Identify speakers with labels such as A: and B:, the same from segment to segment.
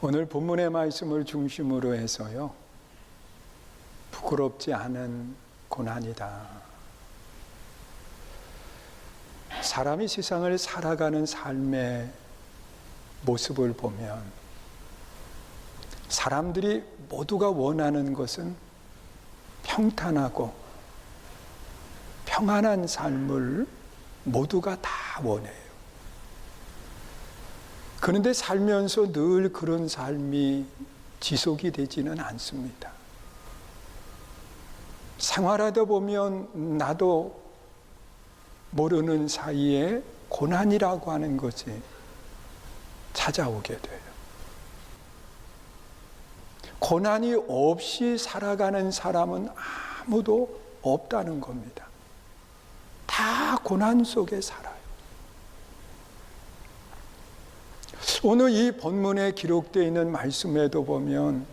A: 오늘 본문의 말씀을 중심으로 해서요, 부끄럽지 않은 고난이다. 사람이 세상을 살아가는 삶의 모습을 보면 사람들이 모두가 원하는 것은 평탄하고 평안한 삶을 모두가 다 원해요. 그런데 살면서 늘 그런 삶이 지속이 되지는 않습니다. 생활하다 보면 나도 모르는 사이에 고난이라고 하는 것이 찾아오게 돼요. 고난이 없이 살아가는 사람은 아무도 없다는 겁니다. 다 고난 속에 살아요. 오늘 이 본문에 기록되어 있는 말씀에도 보면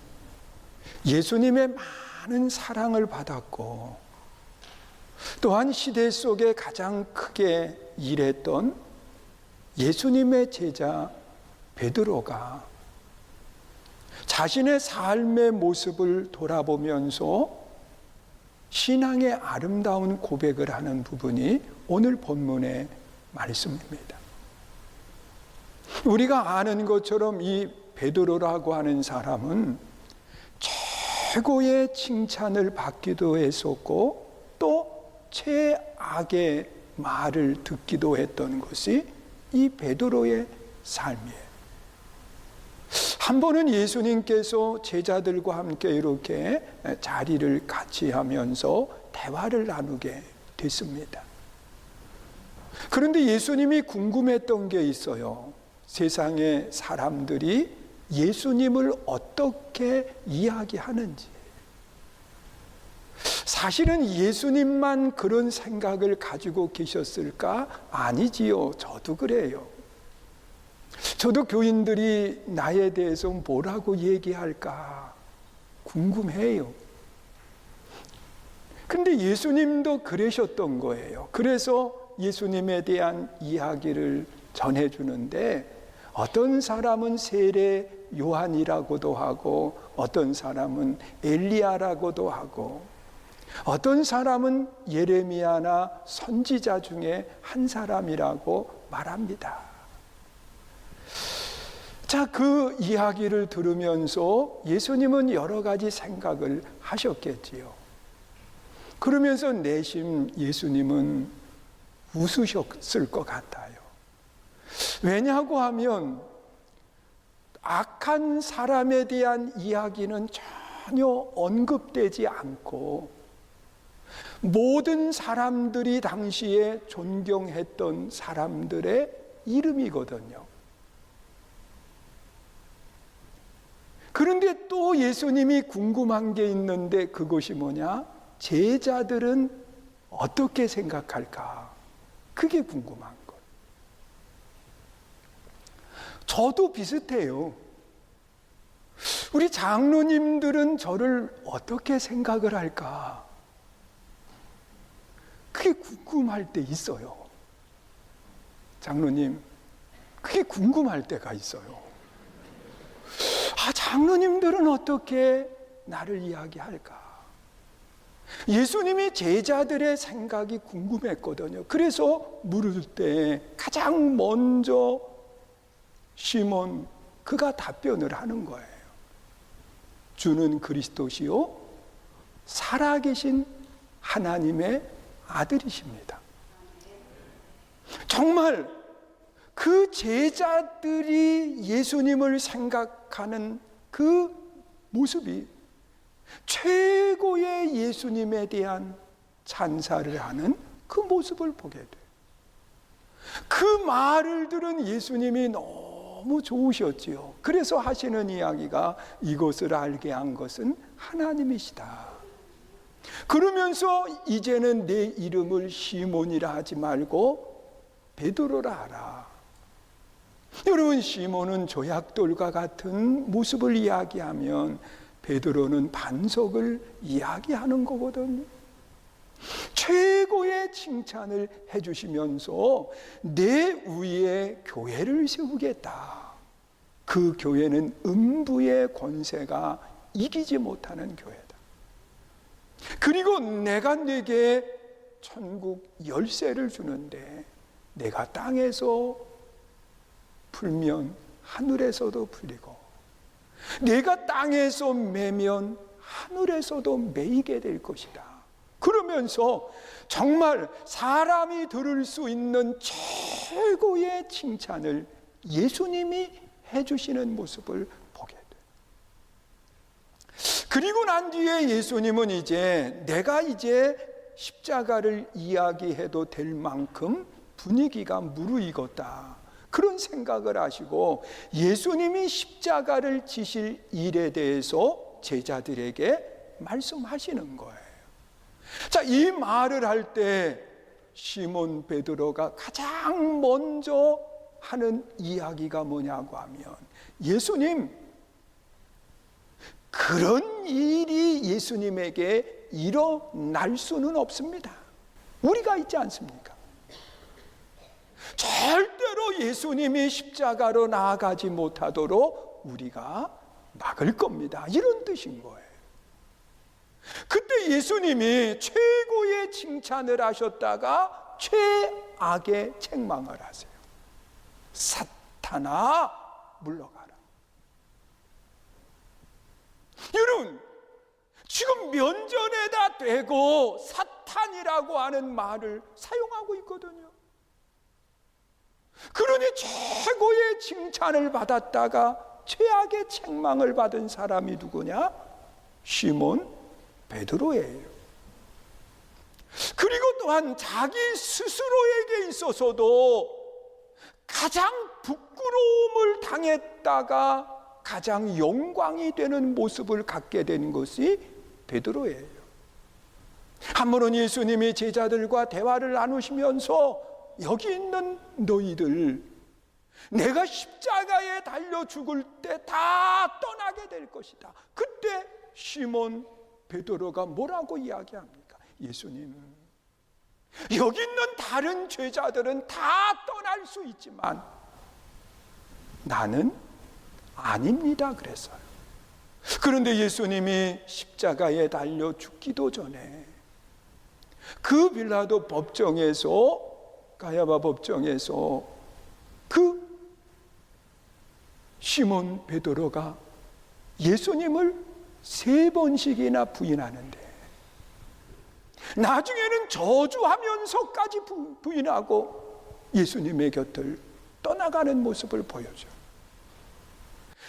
A: 예수님의 많은 사랑을 받았고 또한 시대 속에 가장 크게 일했던 예수님의 제자 베드로가 자신의 삶의 모습을 돌아보면서 신앙의 아름다운 고백을 하는 부분이 오늘 본문의 말씀입니다. 우리가 아는 것처럼 이 베드로라고 하는 사람은 최고의 칭찬을 받기도 했었고 또 최악의 말을 듣기도 했던 것이 이 베드로의 삶이에요. 한 번은 예수님께서 제자들과 함께 이렇게 자리를 같이 하면서 대화를 나누게 됐습니다. 그런데 예수님이 궁금했던 게 있어요. 세상의 사람들이 예수님을 어떻게 이야기하는지. 사실은 예수님만 그런 생각을 가지고 계셨을까? 아니지요. 저도 그래요. 저도 교인들이 나에 대해서 뭐라고 얘기할까 궁금해요. 근데 예수님도 그러셨던 거예요. 그래서 예수님에 대한 이야기를 전해주는데 어떤 사람은 세례 요한이라고도 하고 어떤 사람은 엘리야라고도 하고 어떤 사람은 예레미야나 선지자 중에 한 사람이라고 말합니다. 자, 그 이야기를 들으면서 예수님은 여러 가지 생각을 하셨겠지요. 그러면서 내심 예수님은 웃으셨을 것 같아요. 왜냐고 하면 악한 사람에 대한 이야기는 전혀 언급되지 않고 모든 사람들이 당시에 존경했던 사람들의 이름이거든요. 그런데 또 예수님이 궁금한 게 있는데 그것이 뭐냐? 제자들은 어떻게 생각할까? 그게 궁금한 것. 저도 비슷해요. 우리 장로님들은 저를 어떻게 생각을 할까? 그게 궁금할 때 있어요. 장로님, 그게 궁금할 때가 있어요. 장로님들은 어떻게 나를 이야기할까? 예수님이 제자들의 생각이 궁금했거든요. 그래서 물을 때 가장 먼저 시몬 그가 답변을 하는 거예요. 주는 그리스도시요 살아계신 하나님의 아들이십니다. 정말 그 제자들이 예수님을 생각하는 그 모습이 최고의 예수님에 대한 찬사를 하는 그 모습을 보게 돼요. 그 말을 들은 예수님이 너무 좋으셨지요. 그래서 하시는 이야기가 이것을 알게 한 것은 하나님이시다. 그러면서 이제는 내 이름을 시몬이라 하지 말고 베드로라 하라. 여러분, 시몬은 조약돌과 같은 모습을 이야기하면 베드로는 반석을 이야기하는 거거든요. 최고의 칭찬을 해주시면서 내 위에 교회를 세우겠다. 그 교회는 음부의 권세가 이기지 못하는 교회다. 그리고 내가 네게 천국 열쇠를 주는데 내가 땅에서 풀면 하늘에서도 풀리고 내가 땅에서 매면 하늘에서도 매이게 될 것이다. 그러면서 정말 사람이 들을 수 있는 최고의 칭찬을 예수님이 해주시는 모습을 보게 돼요. 그리고 난 뒤에 예수님은 내가 십자가를 이야기해도 될 만큼 분위기가 무르익었다, 그런 생각을 하시고 예수님이 십자가를 지실 일에 대해서 제자들에게 말씀하시는 거예요. 자, 이 말을 할 때 시몬 베드로가 가장 먼저 하는 이야기가 뭐냐고 하면, 예수님, 그런 일이 예수님에게 일어날 수는 없습니다. 우리가 있지 않습니까? 절대로 예수님이 십자가로 나아가지 못하도록 우리가 막을 겁니다, 이런 뜻인 거예요. 그때 예수님이 최고의 칭찬을 하셨다가 최악의 책망을 하세요. 사탄아, 물러가라. 여러분, 지금 면전에다 대고 사탄이라고 하는 말을 사용하고 있거든요. 그러니 최고의 칭찬을 받았다가 최악의 책망을 받은 사람이 누구냐? 시몬 베드로예요. 그리고 또한 자기 스스로에게 있어서도 가장 부끄러움을 당했다가 가장 영광이 되는 모습을 갖게 된 것이 베드로예요. 한 번은 예수님이 제자들과 대화를 나누시면서 여기 있는 너희들, 내가 십자가에 달려 죽을 때 다 떠나게 될 것이다. 그때 시몬 베드로가 뭐라고 이야기합니까? 예수님, 여기 있는 다른 제자들은 다 떠날 수 있지만 나는 아닙니다, 그랬어요. 그런데 예수님이 십자가에 달려 죽기도 전에 그 빌라도 법정에서, 가야바 법정에서 그 시몬 베드로가 예수님을 3번씩이나 부인하는데, 나중에는 저주하면서까지 부인하고 예수님의 곁을 떠나가는 모습을 보여줘요.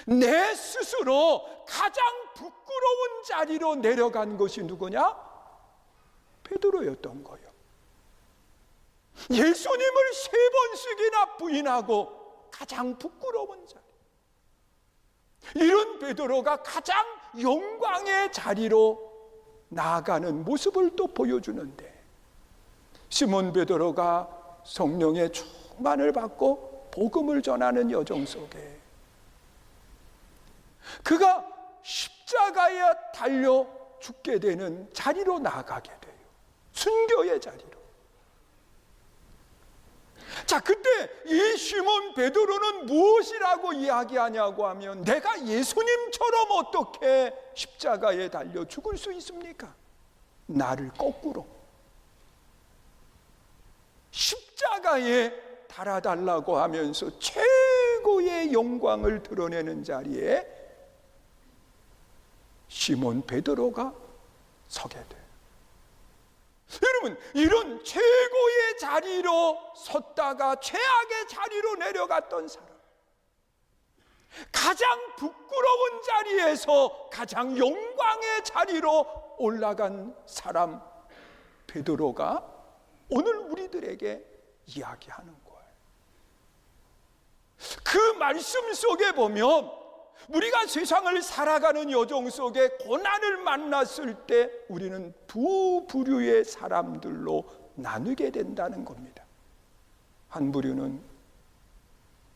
A: 내 스스로 가장 부끄러운 자리로 내려간 것이 누구냐? 베드로였던 거예요. 예수님을 3번씩이나 부인하고 가장 부끄러운 자리, 이런 베드로가 가장 영광의 자리로 나아가는 모습을 또 보여주는데, 시몬 베드로가 성령의 충만을 받고 복음을 전하는 여정 속에 그가 십자가에 달려 죽게 되는 자리로 나아가게 돼요. 순교의 자리로. 자, 그때 이 시몬 베드로는 무엇이라고 이야기하냐고 하면, 내가 예수님처럼 어떻게 십자가에 달려 죽을 수 있습니까? 나를 거꾸로 십자가에 달아달라고 하면서 최고의 영광을 드러내는 자리에 시몬 베드로가 서게 돼요. 여러분, 이런 최고의 자리로 섰다가 최악의 자리로 내려갔던 사람, 가장 부끄러운 자리에서 가장 영광의 자리로 올라간 사람 베드로가 오늘 우리들에게 이야기하는 거예요. 그 말씀 속에 보면 우리가 세상을 살아가는 여정 속에 고난을 만났을 때 우리는 두 부류의 사람들로 나누게 된다는 겁니다. 한 부류는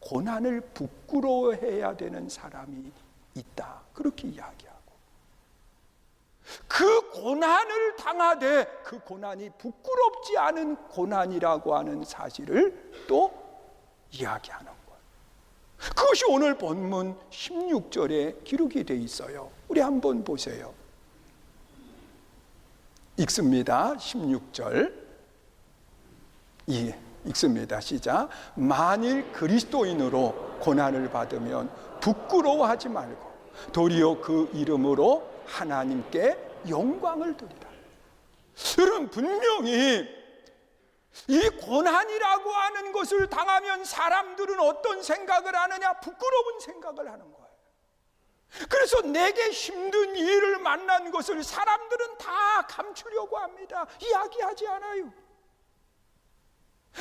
A: 고난을 부끄러워해야 되는 사람이 있다, 그렇게 이야기하고, 그 고난을 당하되 그 고난이 부끄럽지 않은 고난이라고 하는 사실을 또 이야기하는 거예요. 그것이 오늘 본문 16절에 기록이 되어 있어요. 우리 한번 보세요. 읽습니다. 16절. 읽습니다. 시작. 만일 그리스도인으로 고난을 받으면 부끄러워하지 말고 도리어 그 이름으로 하나님께 영광을 드리라. 여러분, 분명히 이 고난이라고 하는 것을 당하면 사람들은 어떤 생각을 하느냐? 부끄러운 생각을 하는 거예요. 그래서 내게 힘든 일을 만난 것을 사람들은 다 감추려고 합니다. 이야기하지 않아요.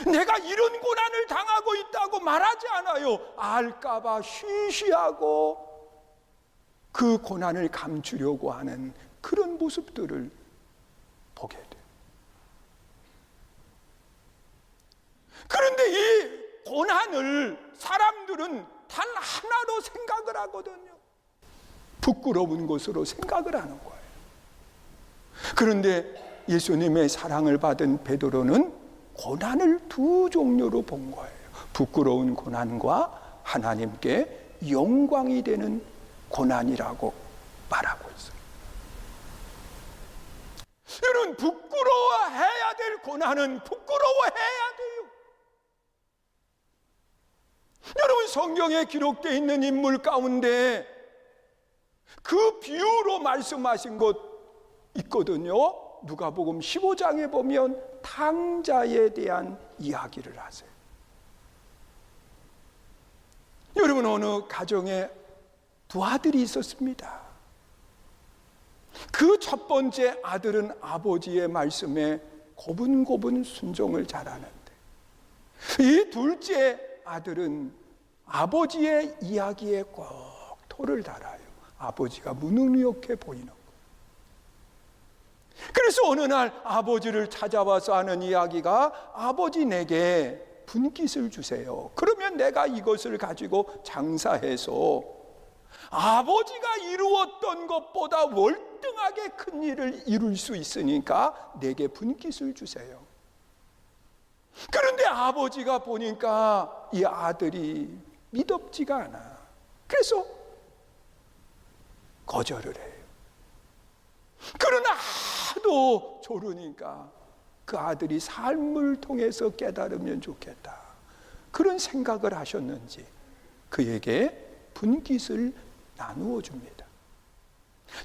A: 내가 이런 고난을 당하고 있다고 말하지 않아요. 알까봐 쉬쉬하고 그 고난을 감추려고 하는 그런 모습들을 보게 돼요. 그런데 이 고난을 사람들은 단 하나로 생각을 하거든요. 부끄러운 것으로 생각을 하는 거예요. 그런데 예수님의 사랑을 받은 베드로는 고난을 두 종류로 본 거예요. 부끄러운 고난과 하나님께 영광이 되는 고난이라고 말하고 있어요. 여러분, 부끄러워해야 될 고난은 부끄러워해야 돼요. 여러분, 성경에 기록되어 있는 인물 가운데 그 비유로 말씀하신 것 있거든요. 누가복음 15장에 보면 탕자에 대한 이야기를 하세요. 여러분, 어느 가정에 두 아들이 있었습니다. 그 첫 번째 아들은 아버지의 말씀에 고분고분 순종을 잘하는데, 이 둘째 아들은 아버지의 이야기에 꼭 토를 달아요. 아버지가 무능력해 보이는 거예요. 그래서 어느 날 아버지를 찾아와서 하는 이야기가, 아버지 내게 분깃을 주세요. 그러면 내가 이것을 가지고 장사해서 아버지가 이루었던 것보다 월등하게 큰 일을 이룰 수 있으니까 내게 분깃을 주세요. 그런데 아버지가 보니까 이 아들이 미덥지가 않아. 그래서 거절을 해요. 그러나 하도 조르니까 그 아들이 삶을 통해서 깨달으면 좋겠다, 그런 생각을 하셨는지 그에게 분깃을 나누어 줍니다.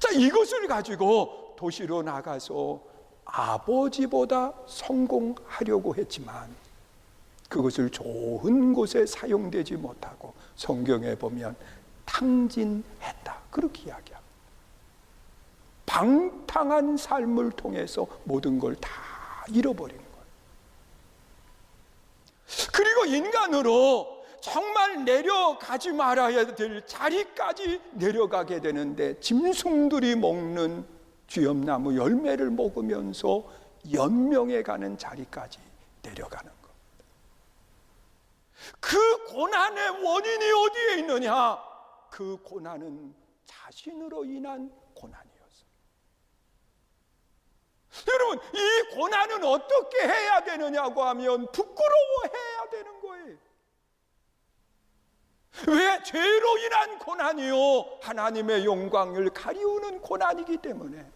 A: 자, 이것을 가지고 도시로 나가서 아버지보다 성공하려고 했지만 그것을 좋은 곳에 사용되지 못하고 성경에 보면 탕진했다, 그렇게 이야기합니다. 방탕한 삶을 통해서 모든 걸 다 잃어버린 거예요. 그리고 인간으로 정말 내려가지 말아야 될 자리까지 내려가게 되는데, 짐승들이 먹는 쥐엄나무 열매를 먹으면서 연명해 가는 자리까지 내려가는 것. 그 고난의 원인이 어디에 있느냐? 그 고난은 자신으로 인한 고난이었어요. 여러분, 이 고난은 어떻게 해야 되느냐고 하면 부끄러워해야 되는 거예요. 왜? 죄로 인한 고난이요, 하나님의 영광을 가리우는 고난이기 때문에,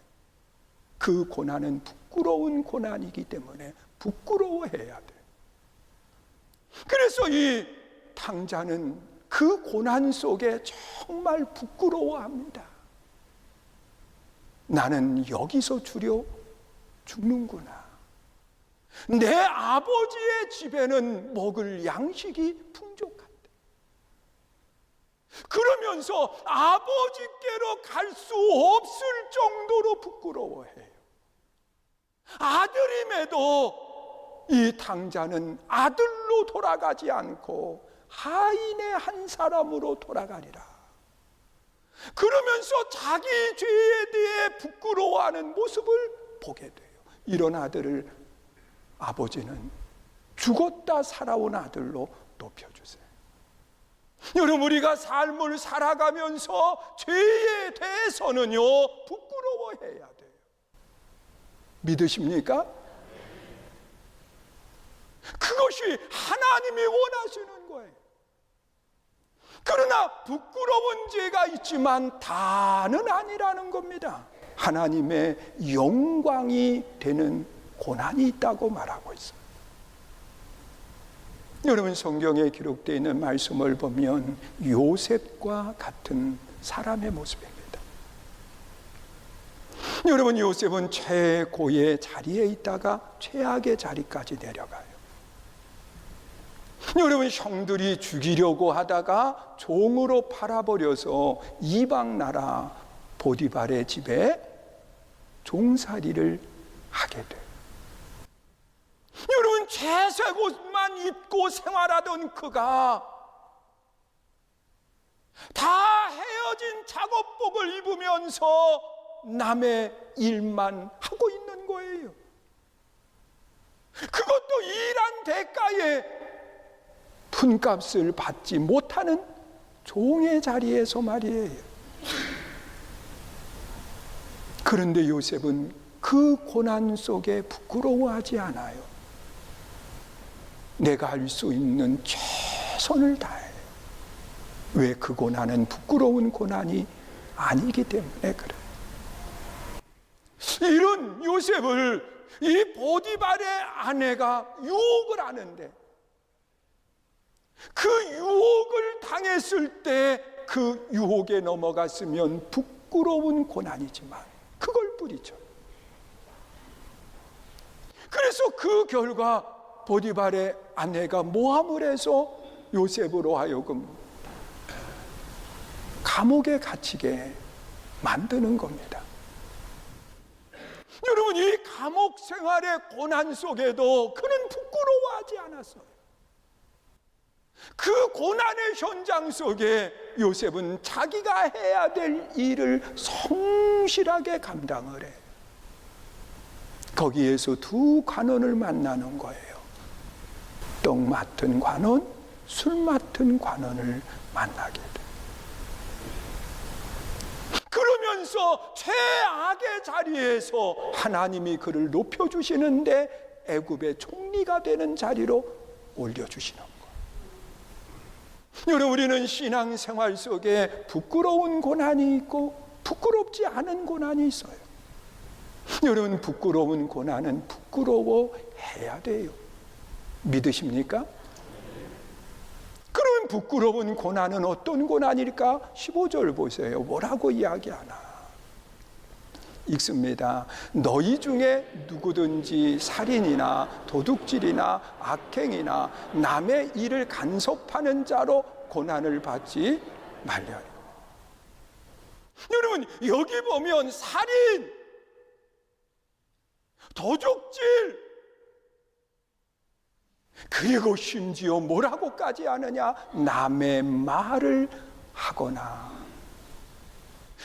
A: 그 고난은 부끄러운 고난이기 때문에 부끄러워해야 돼. 그래서 이 탕자는 그 고난 속에 정말 부끄러워합니다. 나는 여기서 주려 죽는구나. 내 아버지의 집에는 먹을 양식이 풍족한데, 그러면서 아버지께로 갈 수 없을 정도로 부끄러워해요. 아들임에도 이 탕자는 아들로 돌아가지 않고 하인의 한 사람으로 돌아가리라. 그러면서 자기 죄에 대해 부끄러워하는 모습을 보게 돼요. 이런 아들을 아버지는 죽었다 살아온 아들로 높여주세요. 여러분, 우리가 삶을 살아가면서 죄에 대해서는요, 부끄러워해야 돼요. 믿으십니까? 그것이 하나님이 원하시는 거예요. 그러나 부끄러운 죄가 있지만 다는 아니라는 겁니다. 하나님의 영광이 되는 고난이 있다고 말하고 있어요. 여러분, 성경에 기록되어 있는 말씀을 보면 요셉과 같은 사람의 모습입니다. 여러분, 요셉은 최고의 자리에 있다가 최악의 자리까지 내려가요. 여러분, 형들이 죽이려고 하다가 종으로 팔아버려서 이방 나라 보디발의 집에 종살이를 하게 돼요. 여러분, 채색 옷만 입고 생활하던 그가 다 헤어진 작업복을 입으면서 남의 일만 하고 있는 거예요. 그것도 일한 대가에 푼값을 받지 못하는 종의 자리에서 말이에요. 그런데 요셉은 그 고난 속에 부끄러워하지 않아요. 내가 할 수 있는 최선을 다해요. 왜? 그 고난은 부끄러운 고난이 아니기 때문에 그래요. 이런 요셉을 이 보디발의 아내가 유혹을 하는데, 그 유혹을 당했을 때 그 유혹에 넘어갔으면 부끄러운 고난이지만 그걸 뿌리죠. 그래서 그 결과 보디발의 아내가 모함을 해서 요셉으로 하여금 감옥에 갇히게 만드는 겁니다. 여러분, 이 감옥 생활의 고난 속에도 그는 부끄러워하지 않았어요. 그 고난의 현장 속에 요셉은 자기가 해야 될 일을 성실하게 감당을 해요. 거기에서 두 관원을 만나는 거예요. 떡 맡은 관원, 술 맡은 관원을 만나게 돼요. 그러면서 최악의 자리에서 하나님이 그를 높여주시는데 애굽의 총리가 되는 자리로 올려주시는 거예요. 여러분, 우리는 신앙생활 속에 부끄러운 고난이 있고 부끄럽지 않은 고난이 있어요. 여러분, 부끄러운 고난은 부끄러워해야 돼요. 믿으십니까? 그러면 부끄러운 고난은 어떤 고난일까? 15절 보세요. 뭐라고 이야기하나? 읽습니다. 너희 중에 누구든지 살인이나 도둑질이나 악행이나 남의 일을 간섭하는 자로 고난을 받지 말려니. 여러분, 여기 보면 살인, 도둑질, 그리고 심지어 뭐라고까지 하느냐? 남의 말을 하거나,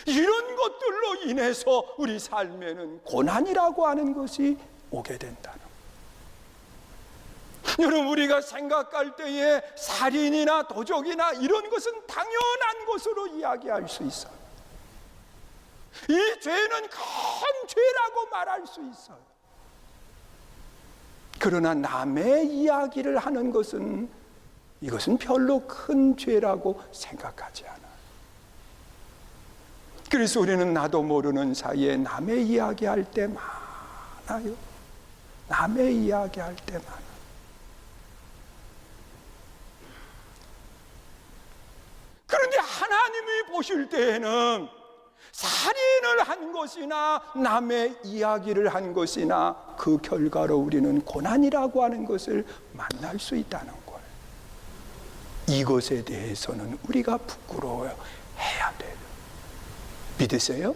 A: 이런 것들로 인해서 우리 삶에는 고난이라고 하는 것이 오게 된다는 거예요. 여러분, 우리가 생각할 때에 살인이나 도적이나 이런 것은 당연한 것으로 이야기할 수 있어요. 이 죄는 큰 죄라고 말할 수 있어요. 그러나 남의 이야기를 하는 것은, 이것은 별로 큰 죄라고 생각하지 않아요. 그래서 우리는 나도 모르는 사이에 남의 이야기할 때 많아요. 남의 이야기할 때 많아요. 그런데 하나님이 보실 때에는 살인을 한 것이나 남의 이야기를 한 것이나 그 결과로 우리는 고난이라고 하는 것을 만날 수 있다는 거예요. 이것에 대해서는 우리가 부끄러워해야 돼요. 믿으세요?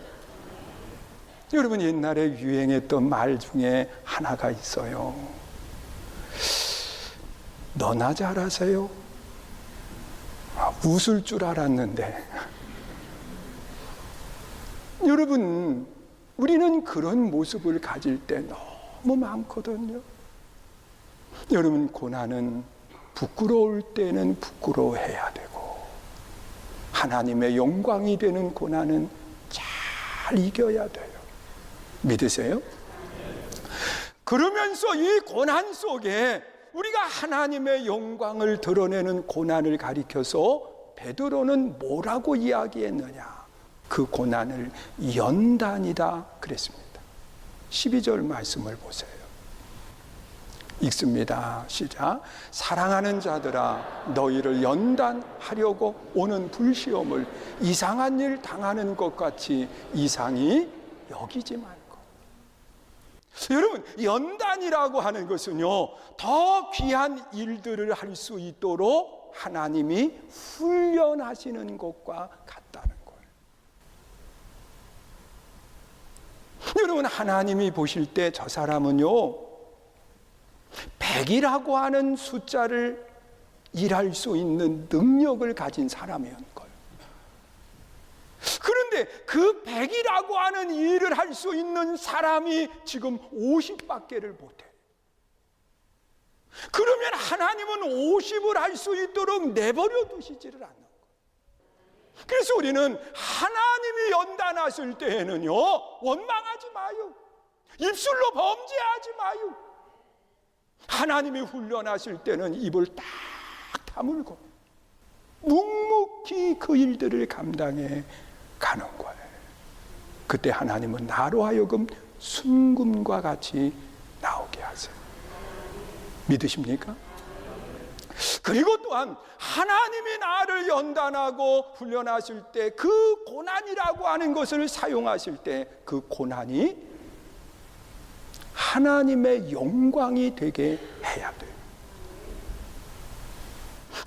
A: 여러분, 옛날에 유행했던 말 중에 하나가 있어요. 너나 잘하세요? 웃을 줄 알았는데. 여러분, 우리는 그런 모습을 가질 때 너무 많거든요. 여러분, 고난은 부끄러울 때는 부끄러워해야 되고, 하나님의 영광이 되는 고난은 잘 이겨야 돼요. 믿으세요? 그러면서 이 고난 속에 우리가 하나님의 영광을 드러내는 고난을 가리켜서 베드로는 뭐라고 이야기했느냐? 그 고난을 연단이다 그랬습니다. 12절 말씀을 보세요. 읽습니다. 시작. 사랑하는 자들아, 너희를 연단하려고 오는 불시험을 이상한 일 당하는 것 같이 이상히 여기지 말고. 여러분, 연단이라고 하는 것은요, 더 귀한 일들을 할 수 있도록 하나님이 훈련하시는 것과 같다는 거예요. 여러분, 하나님이 보실 때 저 사람은요, 100이라고 하는 숫자를 일할 수 있는 능력을 가진 사람이었는 거예요. 그런데 그 100이라고 하는 일을 할 수 있는 사람이 지금 50밖에를 못해. 그러면 하나님은 50을 할 수 있도록 내버려 두시지를 않는 거예요. 그래서 우리는 하나님이 연단하실 때에는요, 원망하지 마요. 입술로 범죄하지 마요. 하나님이 훈련하실 때는 입을 딱 다물고 묵묵히 그 일들을 감당해 가는 거예요. 그때 하나님은 나로 하여금 순금과 같이 나오게 하세요. 믿으십니까? 그리고 또한 하나님이 나를 연단하고 훈련하실 때 그 고난이라고 하는 것을 사용하실 때 그 고난이 하나님의 영광이 되게 해야 돼요.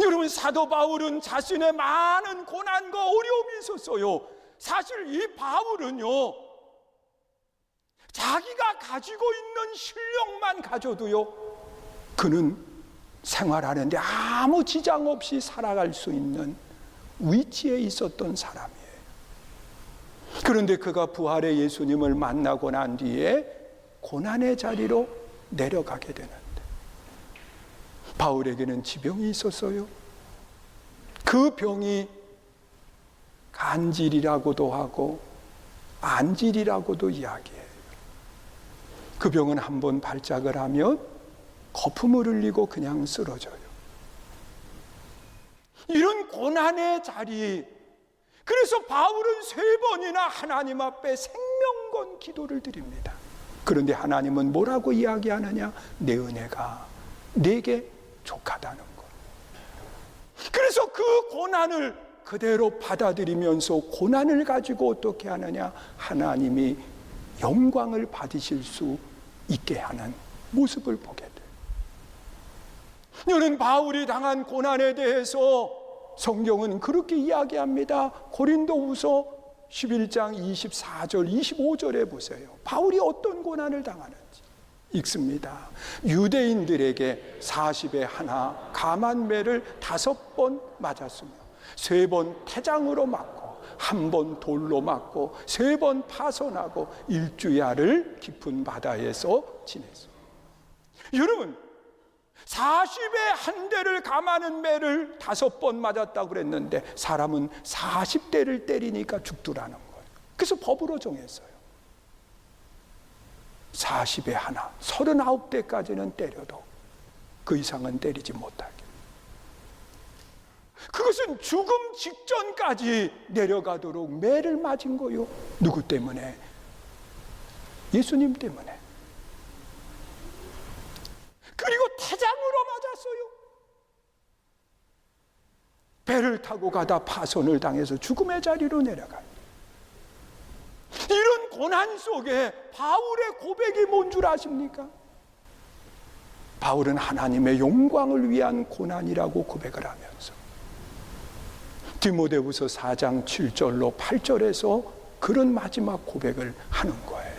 A: 여러분, 사도 바울은 자신의 많은 고난과 어려움이 있었어요. 사실 이 바울은요, 자기가 가지고 있는 실력만 가져도요, 그는 생활하는데 아무 지장 없이 살아갈 수 있는 위치에 있었던 사람이에요. 그런데 그가 부활의 예수님을 만나고 난 뒤에 고난의 자리로 내려가게 되는데, 바울에게는 지병이 있었어요. 그 병이 간질이라고도 하고 안질이라고도 이야기해요. 그 병은 한번 발작을 하면 거품을 흘리고 그냥 쓰러져요. 이런 고난의 자리, 그래서 바울은 3번이나 하나님 앞에 생명건 기도를 드립니다. 그런데 하나님은 뭐라고 이야기하느냐? 내 은혜가 내게 족하다는 것. 그래서 그 고난을 그대로 받아들이면서 고난을 가지고 어떻게 하느냐? 하나님이 영광을 받으실 수 있게 하는 모습을 보게 돼요. 여러분, 바울이 당한 고난에 대해서 성경은 그렇게 이야기합니다. 고린도후서 11장 24절 25절에 보세요. 바울이 어떤 고난을 당하는지 읽습니다. 유대인들에게 40에 하나 감한매를 5번 맞았으며 3번 태장으로 맞고 1번 돌로 맞고 3번 파손하고 1주야를 깊은 바다에서 지냈습니다. 여러분, 40에 한 대를 감하는 매를 5번 맞았다고 그랬는데 사람은 40대를 때리니까 죽더라는 거예요. 그래서 법으로 정했어요. 40에 하나, 39대까지는 때려도 그 이상은 때리지 못하게. 그것은 죽음 직전까지 내려가도록 매를 맞은 거요. 누구 때문에? 예수님 때문에. 그리고 태장으로 맞았어요. 배를 타고 가다 파손을 당해서 죽음의 자리로 내려가요. 이런 고난 속에 바울의 고백이 뭔 줄 아십니까? 바울은 하나님의 영광을 위한 고난이라고 고백을 하면서 디모데후서 4장 7절로 8절에서 그런 마지막 고백을 하는 거예요.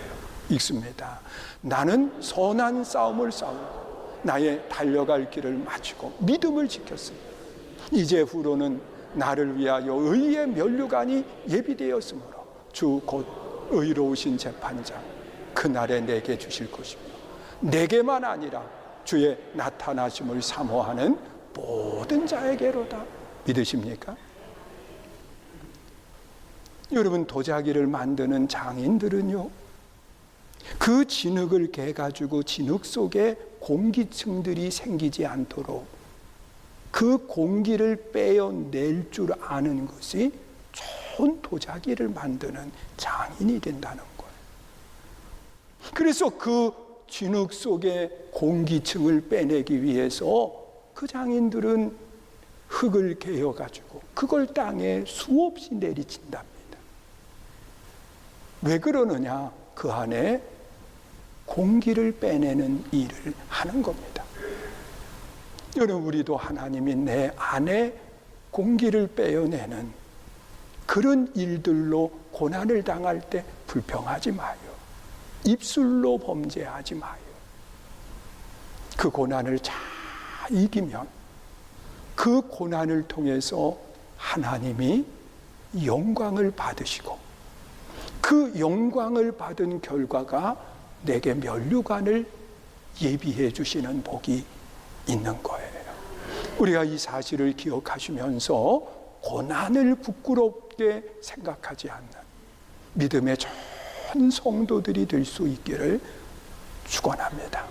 A: 읽습니다. 나는 선한 싸움을 싸우고 나의 달려갈 길을 마치고 믿음을 지켰습니다. 이제 후로는 나를 위하여 의의 면류관이 예비되었으므로 주 곧 의로우신 재판장 그날에 내게 주실 것이며 내게만 아니라 주의 나타나심을 사모하는 모든 자에게로다. 믿으십니까? 여러분, 도자기를 만드는 장인들은요, 그 진흙을 개가지고 진흙 속에 공기층들이 생기지 않도록 그 공기를 빼어낼 줄 아는 것이 좋은 도자기를 만드는 장인이 된다는 거예요. 그래서 그 진흙 속의 공기층을 빼내기 위해서 그 장인들은 흙을 개어가지고 그걸 땅에 수없이 내리친답니다. 왜 그러느냐? 그 안에 공기를 빼내는 일을 하는 겁니다. 여러분, 우리도 하나님이 내 안에 공기를 빼어내는 그런 일들로 고난을 당할 때 불평하지 마요. 입술로 범죄하지 마요. 그 고난을 잘 이기면 그 고난을 통해서 하나님이 영광을 받으시고 그 영광을 받은 결과가 내게 면류관을 예비해 주시는 복이 있는 거예요. 우리가 이 사실을 기억하시면서 고난을 부끄럽게 생각하지 않는 믿음의 좋은 성도들이 될 수 있기를 축원합니다.